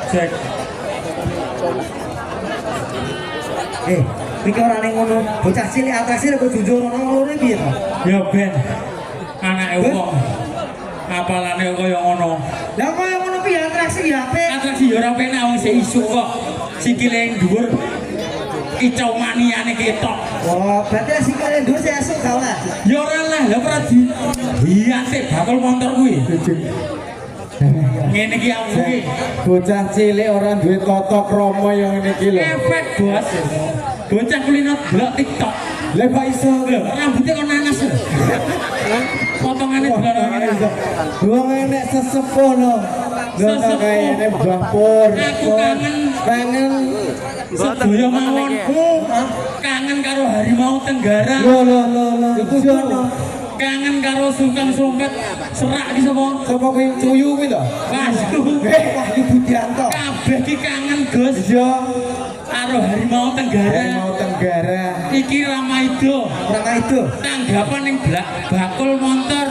Cek. Iki ora ning ngono, bocah cilik atraksi kok jujur ana loro piye to? Ya ben. Anake wong. Apalane kaya ngono. Lah kaya ngono piye atraksi ya apik. Atraksi ya ora penak wong sik isuk kok. Sikile dhuwur. Kicau maniane ketok. Wah, berarti sikile dhuwur sik esuk gak lah. Ya ora lah, lha ora di. Iya sik bakul motor kuwi. Ngene iki aku iki. Bocah cilik ora duwe tata krama yang ngene iki lho. Efek, Bos. Bocah kulino delok TikTok. Lah kok iso lho? Rambutnya kok nanas lho. Potongannya juga Wong enek sesepuh lho. Lho kayane Bang Pur. Aku kangen sedaya mawon. Kangen karo harimau tenggara. Lho. Iku sono. Kangen karo sungkan sompet serak ki sapa? Sapa kuwi cuyu kuwi lho? Waduh. Wahyu Budianto. Kabeh ki kangen, Gus. Iya. Karo harimau tenggara. Harimau tenggara. Iki Ramaido. Ramaido. Tanggapan ning bakul motor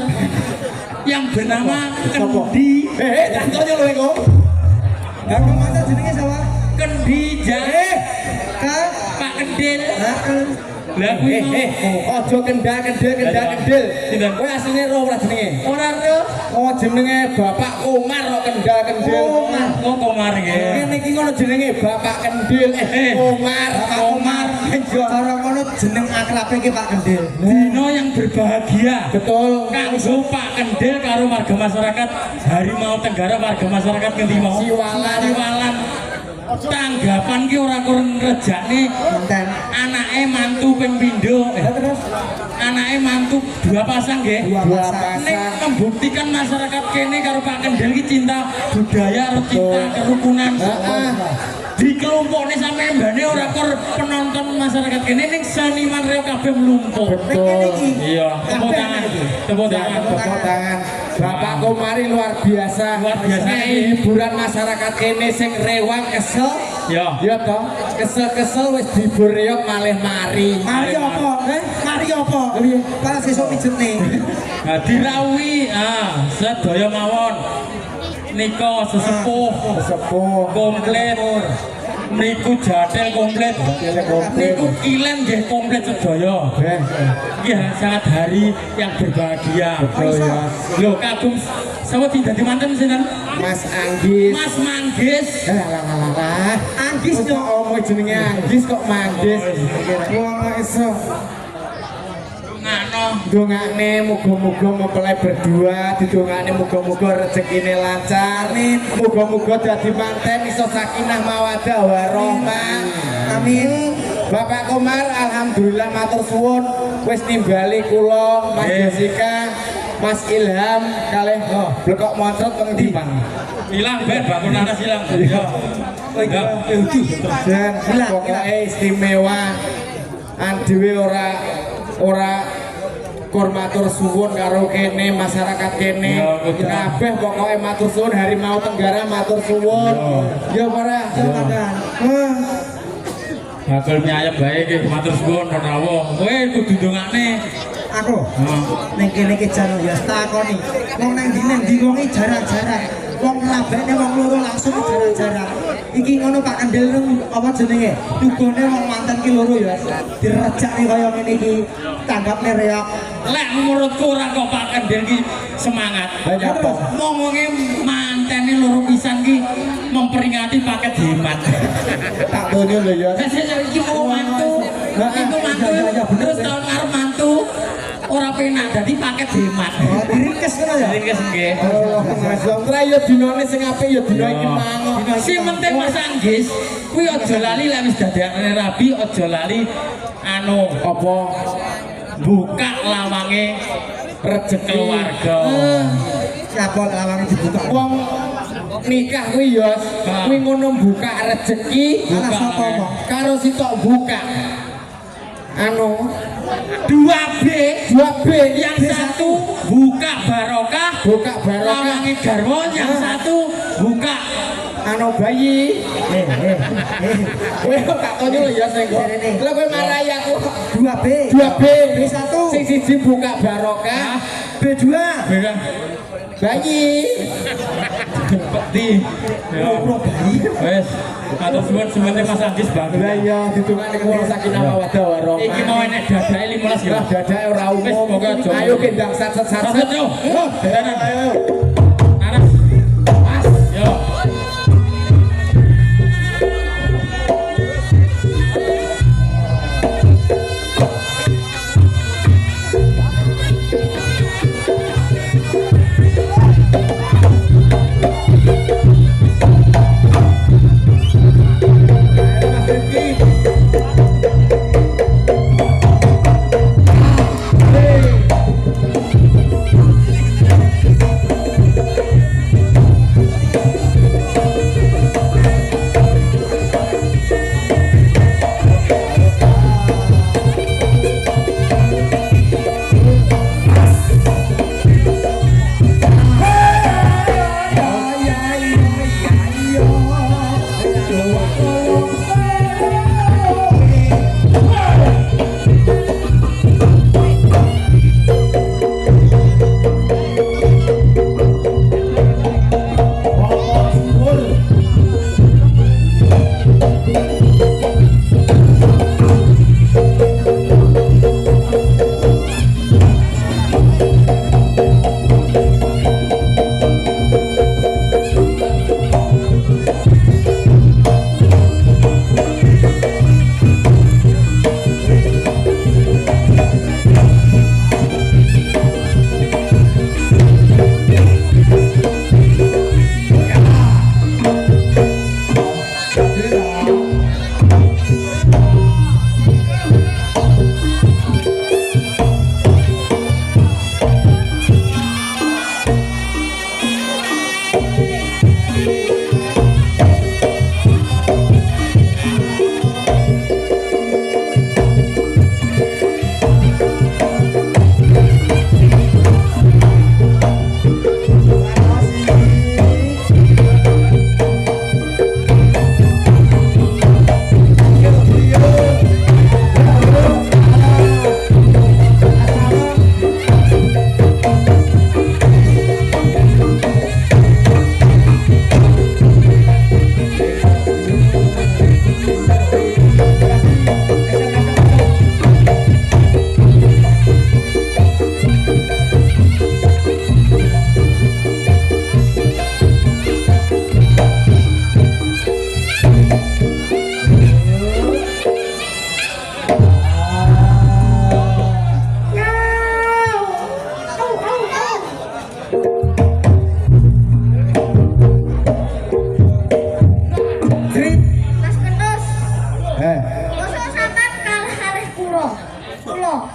yang bernama Kendi. Contohnya lho iku. Lah kok masa jenenge sapa? Kendi jae. Pak Kendil. Lah kuwi Aja kendel. Sinten? Kowe asline ro ora jenenge? ora ro. Oh jenenge Bapak Komar kok kendel. Oh Komar nggih. Kene iki ngono jenenge Bapak Kendil. Komar. Cara ngono jeneng akrabe ki Pak Kendil. Dino yang berbahagia. Betul. Kanggo Pak Kendil karo warga masyarakat Harimau Tenggara, warga masyarakat ngendi mau? Siwalan. Tanggapan ki ora kurang rejakne. Enten. Anake mantu ping pindho. Terus Anake mantu dua pasang nggih. dua Dua pasang. Ning membuktikan masyarakat kene karo Pak Kendil ki cinta budaya, cinta kerukunan. Di kelompokne sampe mbane ora kur penonton masyarakat kene ning seniman reok kabeh mlumpuk. Betul. Iya, tepuk tangan. Tepuk tangan. Tepuk tangan. Bapak Komari luar biasa. Luar biasa. Hiburan masyarakat kene sing rewang kesel. Ya. Ya toh. Kesel wis dihibur reok malih mari. Mari apa? Mari apa? Para sesuk pijetne. Nah, dirawuhi sedaya mawon. Nika sesepuh komplit. Niku jadel komplit. Niku kilen nggih komplit sedaya. Iya, sangat hari yang berbahagia. Betul ya. Lho, kagum sapa dadi manten sinten? Mas Anggis. Mas Manggis. Lah. Anggis yo. Omong jenenge Anggis kok Manggis. Wong iso Ngano. dongane muga-muga mempelai berdua, didongane muga-muga rezekine lancar, muga-muga dadi manten iso sakinah mawaddah warahmah. Amin. Bapak Komar alhamdulillah matur suwun wis nimbali kula Mas Jessica, Mas Ilham kalih blekok moncot teng ndi Bang. Hilang ben bakul nanas hilang. Ya. Dan pokoknya istimewa andewe ora matur suwun karo kene masyarakat kene kabeh pokoke matur suwun Harimau Tenggara matur suwun ya para bakul mie bae iki matur suwun menawa kowe kudu ndongakne Aku ning kene iki jan ya takoni. Wong nang ndi wong iki jarang-jarang. Wong rabene wong loro langsung jarang-jarang. Iki ngono Pak Kendil apa jenenge? Tugone wong manten ki loro ya. Direjakne kaya ngene iki. Tanggapne reok. lek menurutku ora kok Pak Kendil ki semangat. Ngomonge mantene loro pisan ki memperingati paket hemat. tak donyo lho ya Iki mau mantu. Itu mantu. Terus tahun ngarep mantu. Ora penak dadi paket hemat. Oh, diringkes ngono ya. Diringkes nggih. Ora ya dinane sing apik ya dina iki mangoh. Sing penting Mas Anggis, kuwi aja lali lek wis dadekane rabi, aja lali apa buka lawange rezeki keluarga. Siapa lawange dibuka? Wong nikah kuwi ya kuwi ngono buka rezeki Alah sapa kok? karo sitok buka 2B yang B satu buka barokah lawange garwa, yang satu buka bayi kowe kok tak tonyo lho ya sing kok lha kowe marahi aku 2B. B B1. sing siji buka barokah B2. bayi Peti. Ya. Ngobrol bayi. Wes, matur suwun sementing Mas Andis lah banget. iya ditungane karo sakinah mawaddah warahmah Iki mau enek dadake 15 ya. lah dadake ora Wes, umum pokoke aja. ayo kendang satset Yo. Danan. ayo Aras. Mas, yo.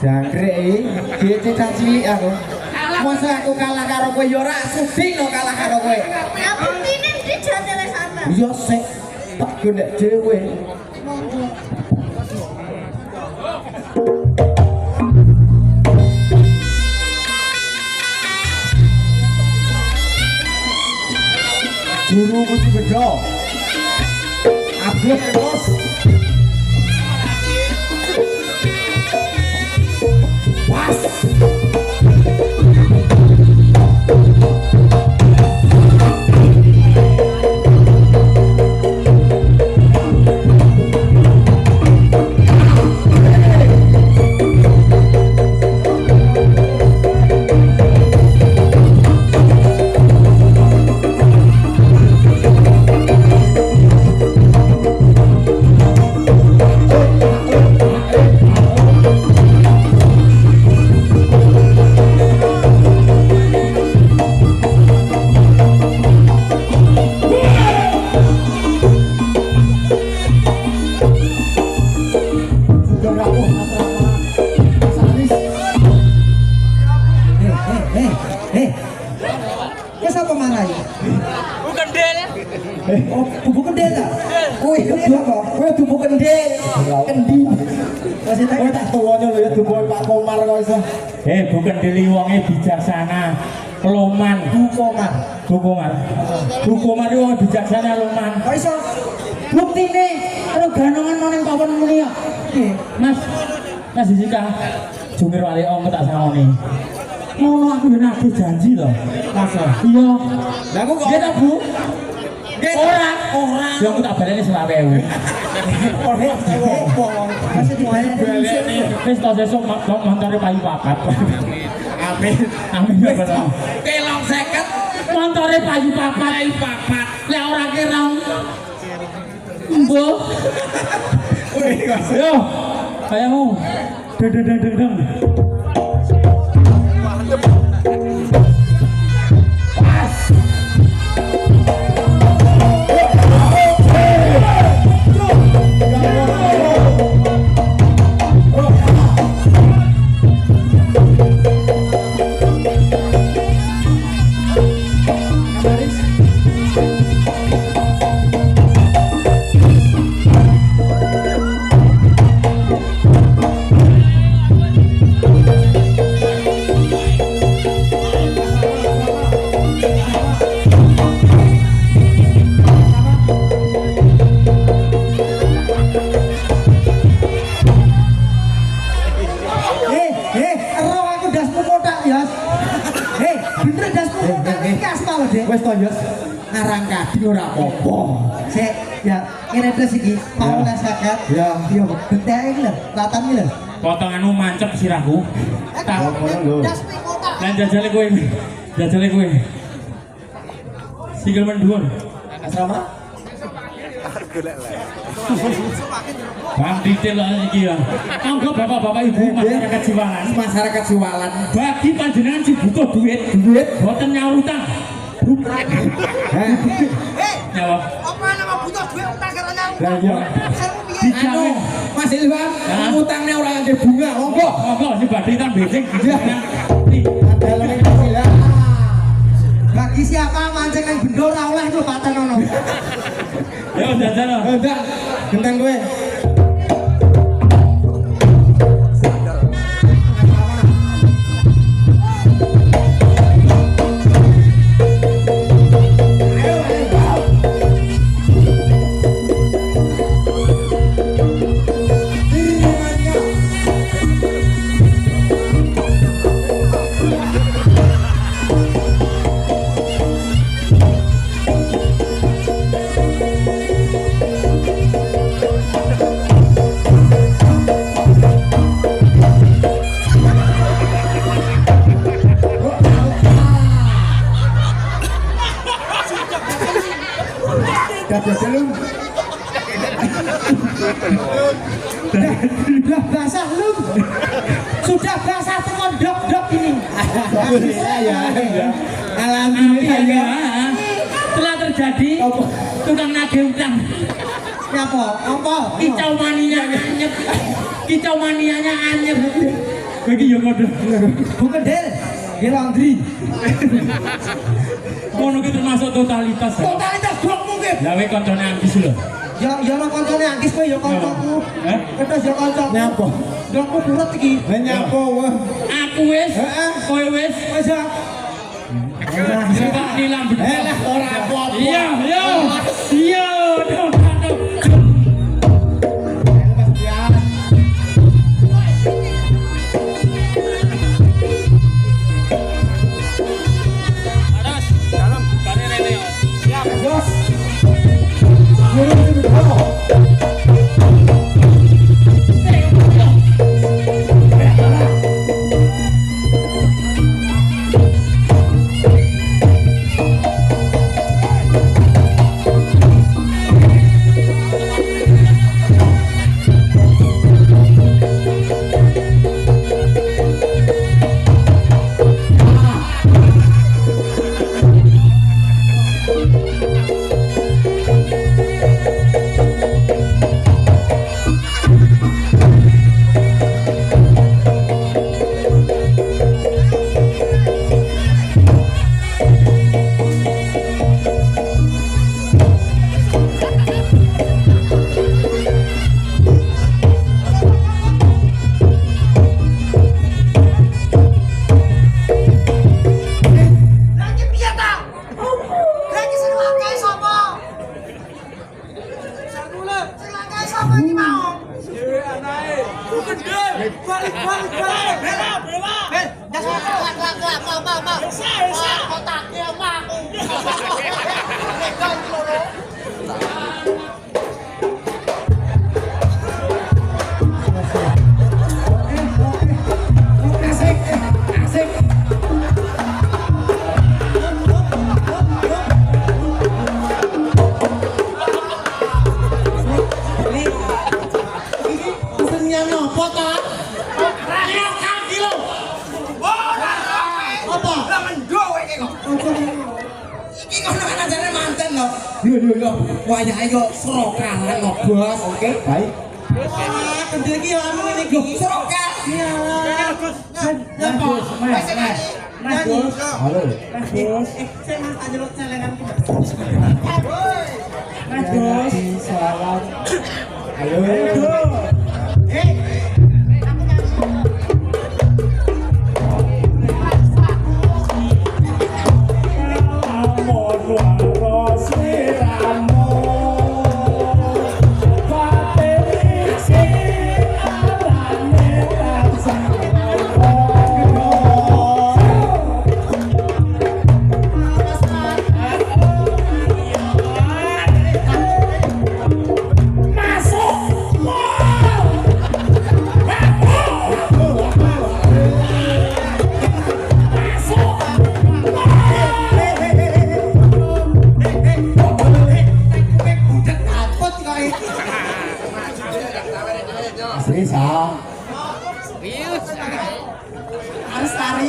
Jangkrik iki cecak cilik aku. Masa aku kalah karo kowe ya ora sudi no kalah karo kowe. Ya buktine iki jatele sampean. Yo sik tak golek dhewe. Monggo. Guru kudu beda. Abot terus. Pas. Oh, bubuk kendel ta? Kowe itu apa? Kowe bubuk kendel. Kendi. Masih tak tak tuwane lho ya duwe Pak Komar kok iso. Bukan dili wonge bijaksana. Loman, Bukomar. Bukomar. Bukomar itu wong bijaksana Loman. Kok iso? Buktine karo ganongan nang papan muni kok. Mas. Mas Jika. Jungkir wali om tak sangoni. ngono aku yo nagih janji lho. Masa? Iya. Lah aku kok Nggih ta, Bu? Nggih. Ora. Ya aku tak baleni 20.000. Opo? Masih dibayar. Wis to sesuk montore payu papat. Amin. Amin ya Allah. Kelong 50. Montore payu papat. Lek ora kira Mbok. Yo. Kayamu. Deng deng deng deng. Roh aku dasmu kotak ya. Bener dasmu kotak iki aspal Dek. Wes to, Yos. Ngarang kadhi ora apa-apa. Sik, ya ngeredes iki. Paula sakat. Ya. Yo, bentek iki lho, latan iki lho. Potonganmu mancep sirahku. Tak. Dasmu kotak. Lan jajale kowe. Jajale kowe. Sikil mendhuwur. Asrama? Bang detail iki ya. Anggo bapak-bapak ibu masyarakat Siwalan. Masyarakat Siwalan. Bagi panjenengan sing butuh duit, boten nyaur utang. Nyawa. Apa nama butuh duit utang karo nang Lah iya. Dijamin. Anu, Mas Ilham, Hah? utangnya ora nggih bunga, monggo. Monggo sing badhe utang becing. Iya. Nih. Dalam Mas Ilham. Bagi siapa mancing yang bendor ora oleh itu paten ono. Yo jajal. Enggak, genteng kowe. Dadah delung. Sudah basah lu. Sudah basah tekan dok-dok ini. Alhamdulillah ya. Alhamdulillah Alhamdulillah ya. ya. Telah terjadi tukang nagih utang. Nyapa? Apa? Kicau manianya anyep. Kicau manianya anyep. Kowe iki yo padha. Bukan Del. Dia laundry. Ngono ki termasuk totalitas. Ya. Totalitas blok mungkin. Lah kowe kancane ambis lho. Ya ono kancane angkis kowe ya kancaku. Hah? Ketes ya kancaku. Nyapa? Blokmu bulet iki. Lah nyapa wah. Aku wis, kowe wis. Wis ya. Coba nilam bener. Lah ora apa-apa. Iya, iya. Iya, aduh, aduh. to. Yo. Wayake yo serokalan kok, Bos. Oke, baik. Ah, kendel iki yo anu ngene iki. Serokan. Iyalah. Mas Bos. Halo. Mas Bos. Saya mas tak jeluk celengan ki. Mas Bos. Salam. Halo. Bisa. Harus lari.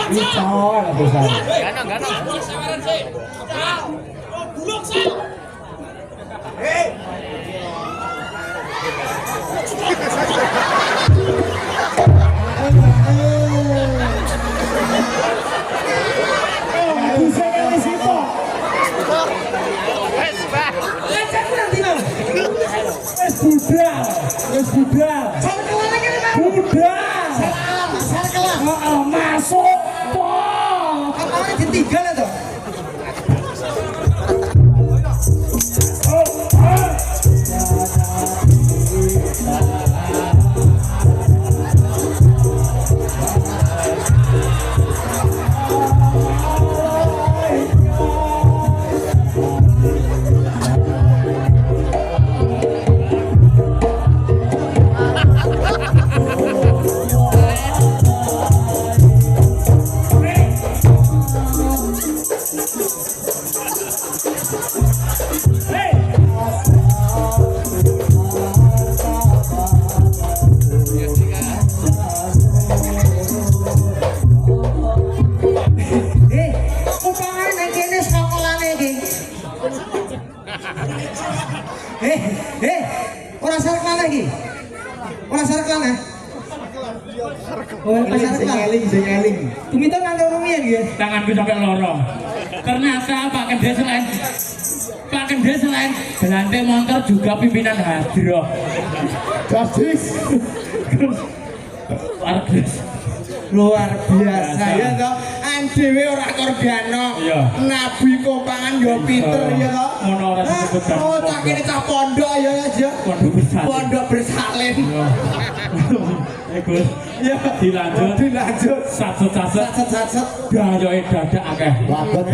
Bisa lah bisa. Sudah. Masuk. Apa ditinggal to? Ora sarklan lagi. Ora sarklan ya. Oh, Sing eling. Tumiton nang rumiyin nggih. Tanganku sampai loro. Ternyata Pak Kende selain Belante Montor juga pimpinan Hadroh. Gadis. Luar Luar biasa ya toh. Dhewe ora Kordiano. Iya. Nabi Kompangan yo pinter ya toh. Ngono ora disebut dah. Oh, tak kene cah pondok ya aja. Pondok besar. Pondok bersalin. Gus. Ya, Dilanjut. Satset. Sat. Gayoke dadak akeh. Banget.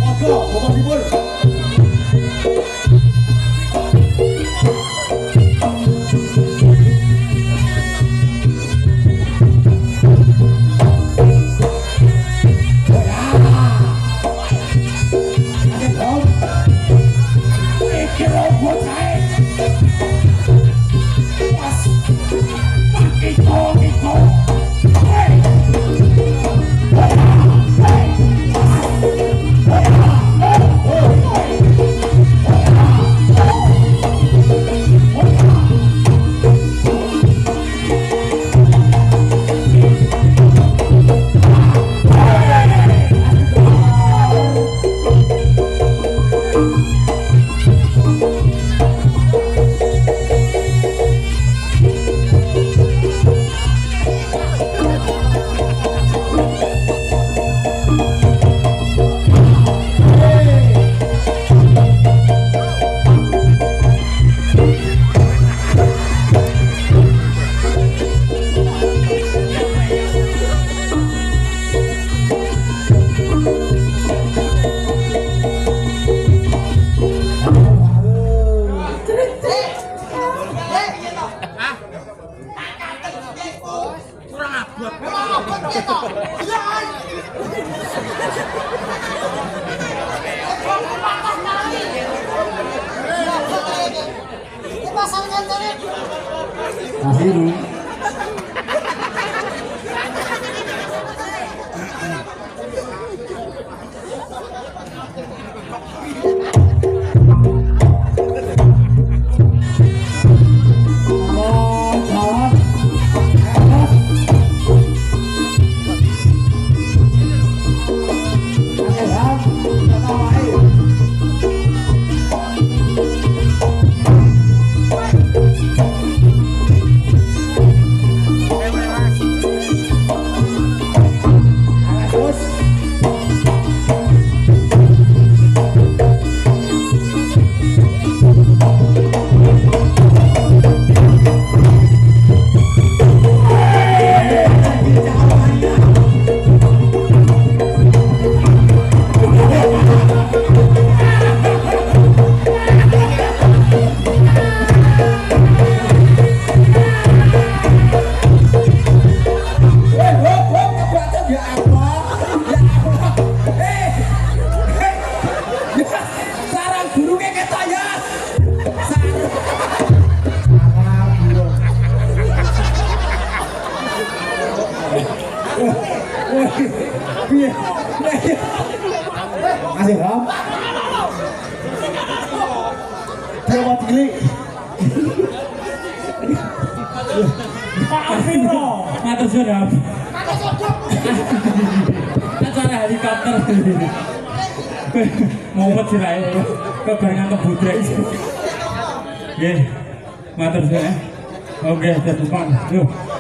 Ogo, Bapak Dipur. pasal kancane. Kasih lu. Kasih Ham. Berapa kali? Pak Afiro, matur suwun. Acara helikopter. Mumet sirahe. Kebangan kebudrek. Nggih. Matur suwun. Oke, depan. Yuk.